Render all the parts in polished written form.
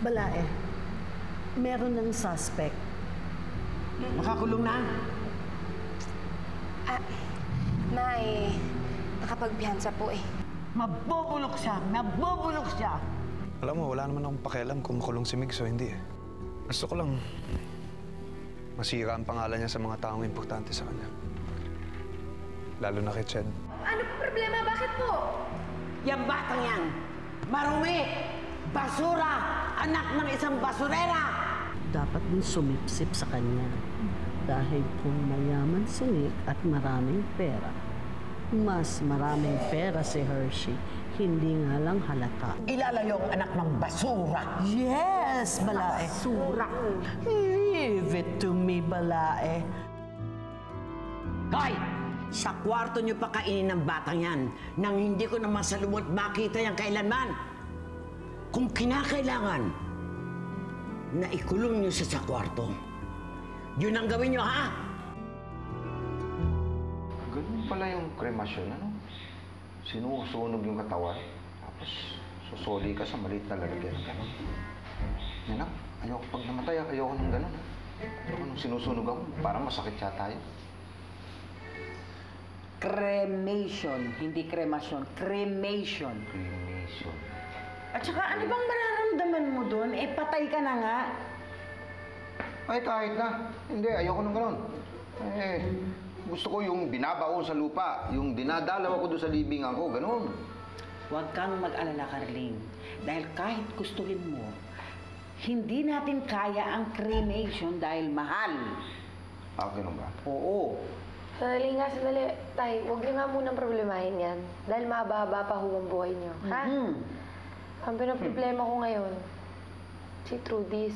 Balae, meron ng suspect. Nakakulong na? Nay, nakapagpiyansa po eh. Mabubulok siya! Mabubulok siya! Alam mo, wala naman akong pakialam kung makulong si Migs o hindi eh. Gusto ko lang masira ang pangalan niya sa mga taong importante sa kanya. Lalo na kay Ched. Ano po problema? Bakit po? Yang batang yan! Marumi! Basura! Anak ng isang basurera! Dapat mong sumipsip sa kanya. Dahil kung mayaman si Nick at maraming pera, mas maraming pera si Hershey, hindi nga lang halata. Ilalayo ang anak ng basura! Yes, Balae. Basura! Leave it to me, Balae. Hoy! Sa kwarto niyo pa kainin ng batang yan nang hindi ko naman sa lumot makita yan kailanman. Kung kinakailangan na ikulong niyo siya sa kwarto, yun ang gawin niyo, ha? Ganun pala yung kremasyon, ano? Sinusunog yung katawan, tapos susoli ka sa maliit na lalagyan ng ganun. Yan ang, ayoko pag namatay, ayoko ng ganun. Ayoko nung sinusunog ako, parang masakit siya tayo. Cremation, hindi kremasyon. Cremation. Cremation. At saka ano bang mararamdaman mo doon? Eh, patay ka na nga. Ay, kahit na. Hindi, ayoko ng ganun. Eh, gusto ko yung binabaon sa lupa, yung dinadalaw ako doon sa libingan ko, ganun. Huwag kang mag-alala, Carling. Dahil kahit gustuhin mo, hindi natin kaya ang cremation dahil mahal. Ah, ganun ba? Oo. Sandali nga, sandali. Tay, huwag niyo nga munang problemahin yan. Dahil mahaba-haba pa huwag buhay niyo. Ha? Ang pinaproblema ko ngayon, si Trudis.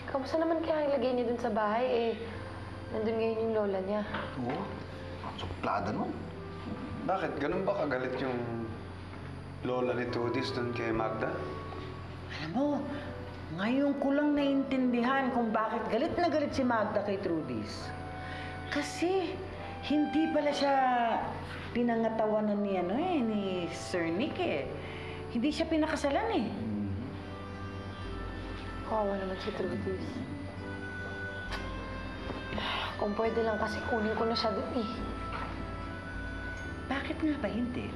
Kamusta naman kaya ilagay niya dun sa bahay? Eh, nandun ngayon yung lola niya. Oo. Suplada nun. Bakit? Ganun ba kagalit yung lola ni Trudis doon kay Magda? Alam mo, ngayon ko lang naiintindihan kung bakit galit na galit si Magda kay Trudis. Kasi hindi pala siya pinangatawanan ni, ni Sir Nick eh. Hindi siya pinakasalan eh. Kawawa naman si Trudis. Kung pwede lang kasi kunin ko na siya doon eh. Bakit nga ba hindi?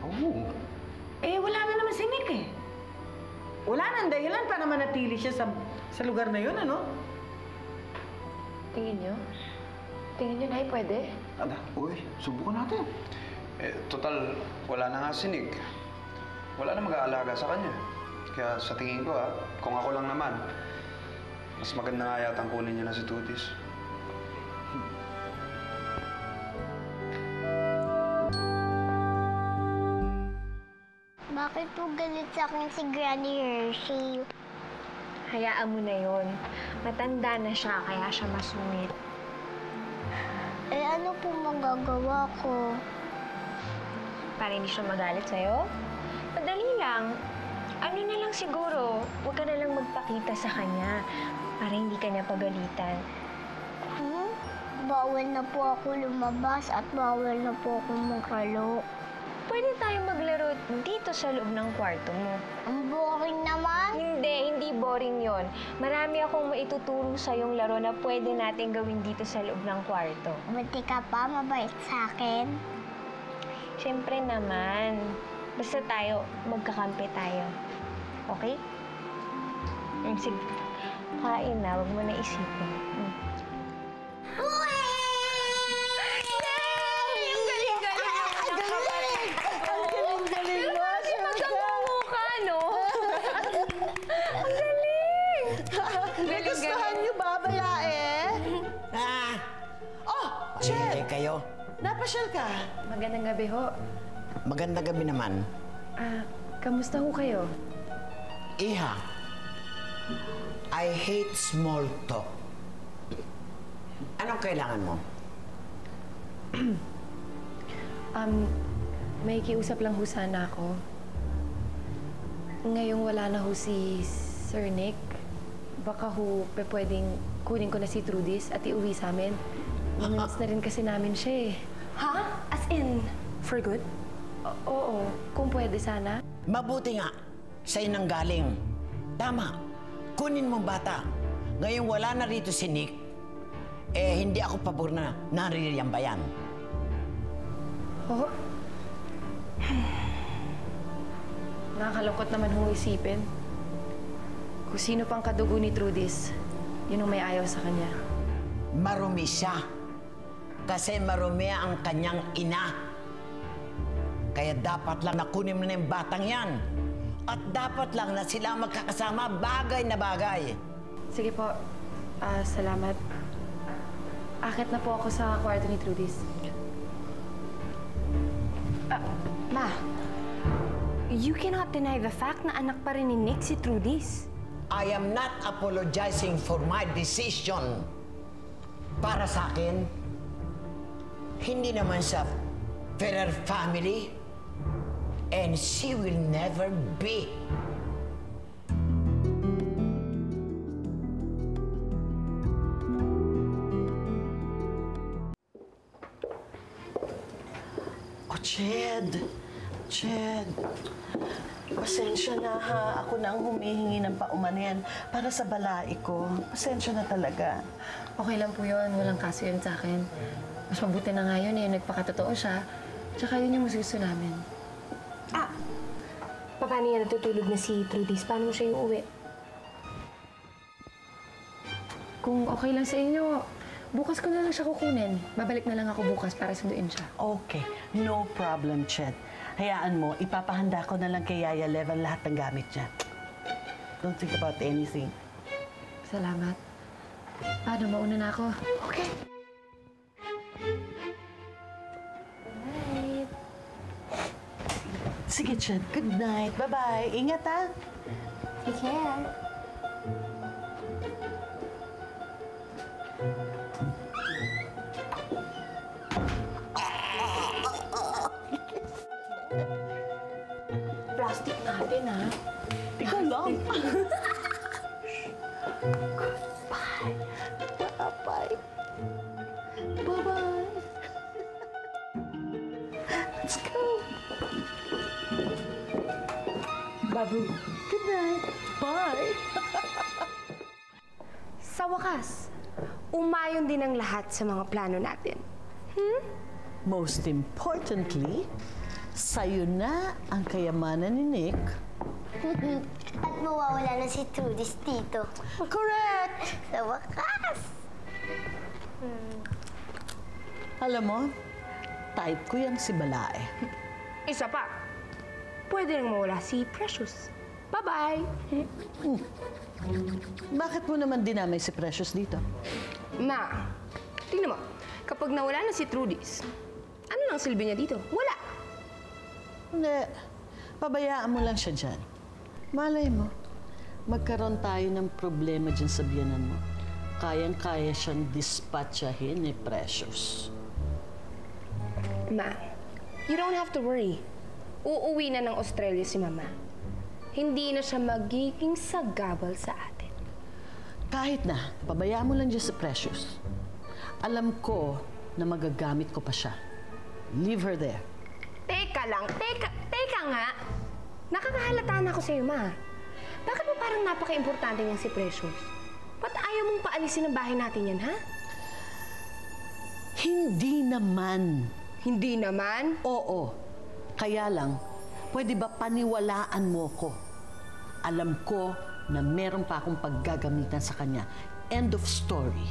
Oo. Eh, wala na naman si Nick eh. Wala nang dahilan para manatili siya sa lugar na yun, ano? Tingin niyo? Tingin niyo, Nay, pwede? Aba, uy, subukan natin. Eh, total, wala na nga si Nick. Wala na mag-aalaga sa kanya. Kaya sa tingin ko kung ako lang naman, mas maganda nga yatang kunin niya na si Trudis. Bakit po galit sa akin si Granny Hershey? Hayaan mo na yon. Matanda na siya, kaya siya masungit. Eh, ano po magagawa ko? Para hindi siya magalit sa'yo? Madali lang. Ano na lang siguro, huwag ka na lang magpakita sa kanya para hindi ka niya pagalitan. Bawal na po ako lumabas at bawal na po ako maglaro. Pwede tayong maglaro dito sa loob ng kwarto mo. Ang boring naman. Hindi boring yon. Marami akong maituturo sa yung laro na pwede natin gawin dito sa loob ng kwarto. Buti ka pa, mabait sa akin. Siyempre naman. Basta tayo, magkakampi tayo. Okay? Sige. Kain na, huwag mo na isipin. Nagustuhan niyo ba, Balae? Oh, Ched! Kayo? Napasyal ka? Magandang gabi ho. Magandang gabi naman. Kamusta ho kayo? Iha, I hate small talk. Anong kailangan mo? May kiusap lang ho sana ako. Ngayong wala na ho si Sir Nick, baka ho pwedeng kunin ko na si Trudis at iuwi sa amin. Mamiss na rin kasi namin siya eh. Ha? As in, for good? Oo, kung pwede sana. Mabuti nga, sa'yo nang galing. Tama. Kunin mo bata. Ngayon wala na rito si Nick. Eh, hindi ako pabor na naririyang bayan. Oh. Nakakalungkot naman hong isipin. Kung sino pang kadugo ni Trudis, yun ang may ayaw sa kanya. Marumi siya. Kasi marumi ang kanyang ina. Kaya dapat lang nakunin mo na yung batang yan. At dapat lang na sila magkakasama bagay na bagay. Sige po. Salamat. Akit na po ako sa kwarto ni Trudis. Ma, you cannot deny the fact na anak pa rin ni Nick si Trudis. I am not apologizing for my decision. Para sa akin, hindi naman sa Ferrer family, and she will never be. Oh, Ched. Pasensya na ha. Ako na ang humihingi ng paumanin para sa balai ko. Pasensya na talaga. Okay lang po yun. Walang kaso yun sa akin. Mas mabuti na nga yun eh. Nagpakatotoo siya. Tsaka yun yung mas gusto namin. Paano yan natutulog na si Trudis? Paano mo siya yung uwi? Kung okay lang sa inyo, bukas ko na lang siya kukunin. Babalik na lang ako bukas para sunduin siya. Okay. No problem, Ched. Hayaan mo, ipapahanda ko na lang kay Yaya Levan lahat ng gamit niya. Don't think about anything. Salamat. Paano? Mauna na ako. Okay. Sige, Ched. Good night. Bye-bye. Ingat, ha? Take care. Plastic natin, ha? Ikaw lang. Bye-bye. Bye-bye. Let's go. Babu. Good night. Bye. Sa wakas, umayon din ang lahat sa mga plano natin. Most importantly, sa'yo na ang kayamanan ni Nick. At mawawala na si Trudis dito. Correct! Sa wakas! Alam mo, type ko yung si Balae. Isa pa, pwede nang mawala si Precious. Bye-bye! Bakit mo naman dinamay si Precious dito? Ma, tingnan mo, kapag nawala na si Trudis, ano nang silbi niya dito? Wala! Hindi. Pabayaan mo lang siya dyan. Malay mo, magkaroon tayo ng problema dyan sa biyanan mo. Kayang-kaya siyang dispatchahin ni Precious. Ma, you don't have to worry. Uuwi na ng Australia si Mama. Hindi na siya magiging sagabal sa atin. Kahit na, pabayaan mo lang dyan sa Precious. Alam ko na magagamit ko pa siya. Leave her there. Teka lang, teka nga. Nakakahalata na ako sa'yo, Ma. Bakit mo parang napaka-importante niyan si Precious? Ba't ayaw mong paalisin ang bahay natin yan, ha? Hindi naman. Hindi naman? Oo. Kaya lang, pwede ba paniwalaan mo ko? Alam ko na meron pa akong paggagamitan sa kanya. End of story.